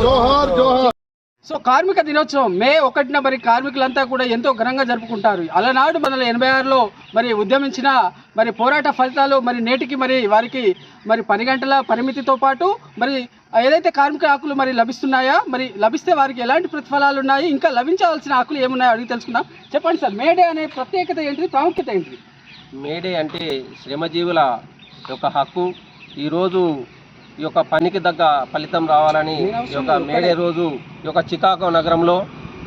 జోహార్ జోహార్. So కార్మిక దినోత్సవం మే 1న మరి కార్మికులంతా కూడా ఎంతో ఘనంగా జరుపుకుంటారు. అలనాడు 1986లో మరి ఉద్యమించిన మరి పోరాట ఫలితాలు మరి నేటికి మరి వారికి మరి 10 గంటల పరిమితితో పాటు మరి ఏదైతే కార్మిక హక్కులు మరి లభిస్తున్నాయా, మరి లభిస్తే వారికి ఎలాంటి ప్రతిఫలాలు ఉన్నాయి, ఇంకా లభించవలసిన హక్కులు ఏమున్నాయో అడిగి తెలుసుకుందాం. చెప్పండి సార్, మేడే అనే ప్రత్యేకత ఏంటిది, ప్రాముఖ్యత ఏంటిది? మేడే అంటే శ్రమజీవుల యొక్క హక్కు. ఈరోజు ఈ యొక్క పనికి తగ్గ ఫలితం రావాలని ఈ యొక్క మేడే రోజు ఈ యొక్క చికాగో నగరంలో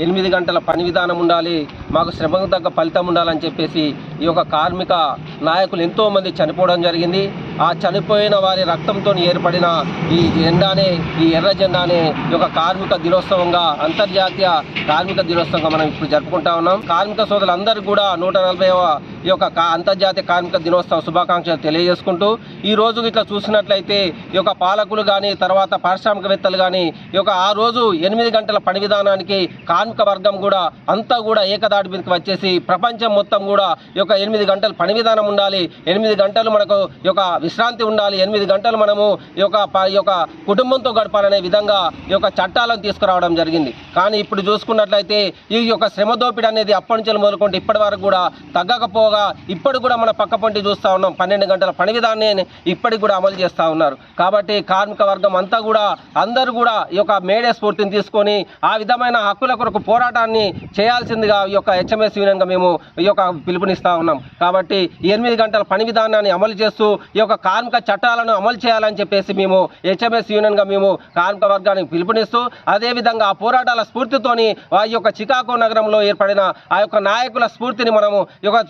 8 గంటల పని విధానం ఉండాలి, మాకు శ్రమకు తగ్గ ఫలితం ఉండాలని చెప్పేసి ఈ యొక్క కార్మిక నాయకులు ఎంతోమంది చనిపోవడం జరిగింది. ఆ చనిపోయిన వారి రక్తంతో ఏర్పడిన ఈ జెండానే, ఈ ఎర్ర జెండానే ఈ యొక్క కార్మిక దినోత్సవంగా, అంతర్జాతీయ కార్మిక దినోత్సవంగా మనం ఇప్పుడు జరుపుకుంటా ఉన్నాం. కార్మిక సోదరులందరూ కూడా 140వ ఈ యొక్క అంతర్జాతీయ కార్మిక దినోత్సవ శుభాకాంక్షలు తెలియజేసుకుంటూ, ఈ రోజు ఇట్లా చూసినట్లయితే ఈ యొక్క పాలకులు కానీ, తర్వాత పారిశ్రామికవేత్తలు కానీ ఈ యొక్క ఆ రోజు 8 గంటల పని విధానానికి కార్మిక వర్గం కూడా అంతా కూడా ఏకదాటి మీదకి వచ్చేసి ప్రపంచం మొత్తం కూడా ఈ యొక్క 8 గంటల పని విధానం ఉండాలి, 8 గంటలు మనకు ఈ యొక్క విశ్రాంతి ఉండాలి, 8 గంటలు మనము ఈ యొక్క కుటుంబంతో గడపాలనే విధంగా ఈ యొక్క చట్టాలను తీసుకురావడం జరిగింది. కానీ ఇప్పుడు చూసుకున్నట్లయితే ఈ యొక్క శ్రమ దోపిడీ అనేది అప్పటి నుంచి మొదలుకుంటే ఇప్పటి వరకు కూడా తగ్గకపోగా ఇప్పుడు కూడా మన పక్క పొంటి చూస్తూ ఉన్నాం. 12 గంటల పని విధానాన్ని ఇప్పటికి కూడా అమలు చేస్తూ ఉన్నారు. కాబట్టి కార్మిక వర్గం అంతా కూడా అందరూ కూడా ఈ యొక్క మేడే స్ఫూర్తిని తీసుకొని ఆ విధమైన హక్కుల కొరకు పోరాటాన్ని చేయాల్సిందిగా ఈ యొక్క హెచ్ఎంఎస్ యూనియన్గా మేము ఈ యొక్క పిలుపునిస్తూ ఉన్నాం. కాబట్టి 8 గంటల పని విధానాన్ని అమలు చేస్తూ ఈ యొక్క కార్మిక చట్టాలను అమలు చేయాలని చెప్పేసి మేము హెచ్ఎంఎస్ యూనియన్గా మేము కార్మిక వర్గానికి పిలుపునిస్తూ, అదేవిధంగా ఆ పోరాటాల స్ఫూర్తితోని ఆ యొక్క చికాగో నగరంలో ఏర్పడిన ఆ యొక్క నాయకుల స్ఫూర్తిని మనము ఈ యొక్క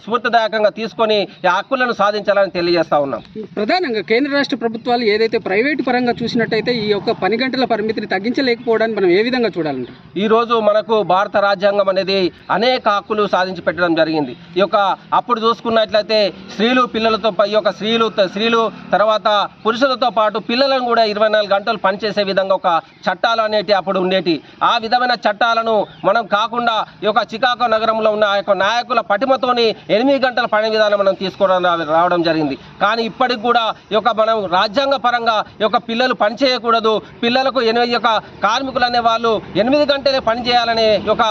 స్ఫూర్తిదాయకంగా తీసుకొని ఈ హక్కులను సాధించాలని తెలియజేస్తా ఉన్నాం. ప్రధానంగా కేంద్ర రాష్ట్ర ప్రభుత్వాలు ఏదైతే ప్రైవేటు పరంగా చూసినట్టయితే ఈ యొక్క 10 గంటల పరిమితిని తగ్గించలేకపోవడానికి మనం ఏ విధంగా చూడాలంటారు? ఈ రోజు మనకు భారత రాజ్యాంగం అనేది అనేక హక్కులు సాధించి పెట్టడం జరిగింది. ఈ యొక్క అప్పుడు చూసుకున్నట్లయితే స్త్రీలు పిల్లలతో ఈ యొక్క స్త్రీలు తర్వాత పురుషులతో పాటు పిల్లలను కూడా 24 గంటలు పనిచేసే విధంగా ఒక చట్టాలు అనేటి అప్పుడు ఉండేటి. ఆ విధమైన చట్టాలను మనం కాకుండా ఈ యొక్క చికాగో నగరంలో ఉన్న ఆ యొక్క నాయకుల పటిమతోని 8 గంటల పని విధానం మనం తీసుకోవడం రావడం జరిగింది. కానీ ఇప్పటికి కూడా ఈ యొక్క మనం రాజ్యాంగ పరంగా ఈ యొక్క పిల్లలు పని చేయకూడదు, పిల్లలకు ఈ యొక్క కార్మికులు అనే వాళ్ళు 8 గంటలే పని చేయాలనే ఒక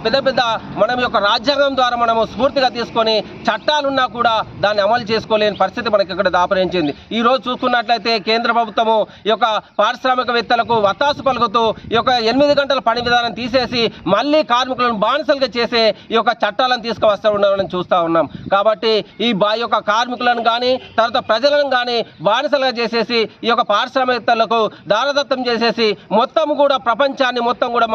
పెద్ద మనం యొక్క రాజ్యాంగం ద్వారా మనము స్ఫూర్తిగా తీసుకొని చట్టాలున్నా కూడా దాన్ని అమలు చేసుకోలేని పరిస్థితి మనకి ఇక్కడ దాపరించింది. ఈ రోజు చూసుకున్నట్లయితే కేంద్ర ప్రభుత్వము ఈ యొక్క పారిశ్రామికవేత్తలకు వత్తాసు పలుకుతూ ఈ యొక్క 8 గంటల పని విధానం తీసేసి మళ్ళీ కార్మికులను బానిసలుగా చేసే ఈ యొక్క చట్టాలను తీసుకువస్తూ ఉండడం చూస్తూ ఉన్నాం. కాబట్టి ఈ యొక్క కార్మికులను కానీ తర్వాత ప్రజలను కానీ బానిసలుగా చేసేసి ఈ యొక్క పారిశ్రామికవేత్తలకు దారదత్తం చేసేసి మొత్తం కూడా ప్రపంచాన్ని మొత్తం కూడా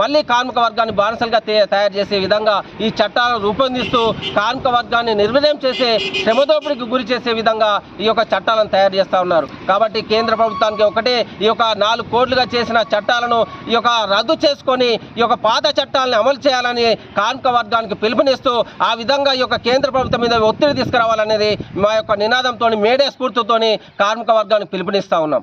మళ్ళీ కార్మిక వర్గాన్ని బానిసలుగా తయారు చేసే విధంగా ఈ చట్టాలను రూపొందిస్తూ కార్మిక వర్గాన్ని నిర్వీర్యం చేసే, శ్రమదోపిడికి గురి చేసే విధంగా ఈ యొక్క చట్టాలను తయారు చేస్తూ ఉన్నారు. కాబట్టి కేంద్ర ప్రభుత్వానికి ఒకటే ఈ యొక్క 4 కోట్లుగా చేసిన చట్టాలను ఈ యొక్క రద్దు చేసుకొని ఈ యొక్క పాత చట్టాలను అమలు చేయాలని కార్మిక వర్గానికి పిలుపునిస్తూ ఆ విధంగా ఈ యొక్క కేంద్ర ప్రభుత్వం మీద ఒత్తిడి తీసుకురావాలనేది మా యొక్క నినాదంతో, మేడే స్ఫూర్తితోని కార్మిక వర్గానికి పిలుపునిస్తూ ఉన్నాం.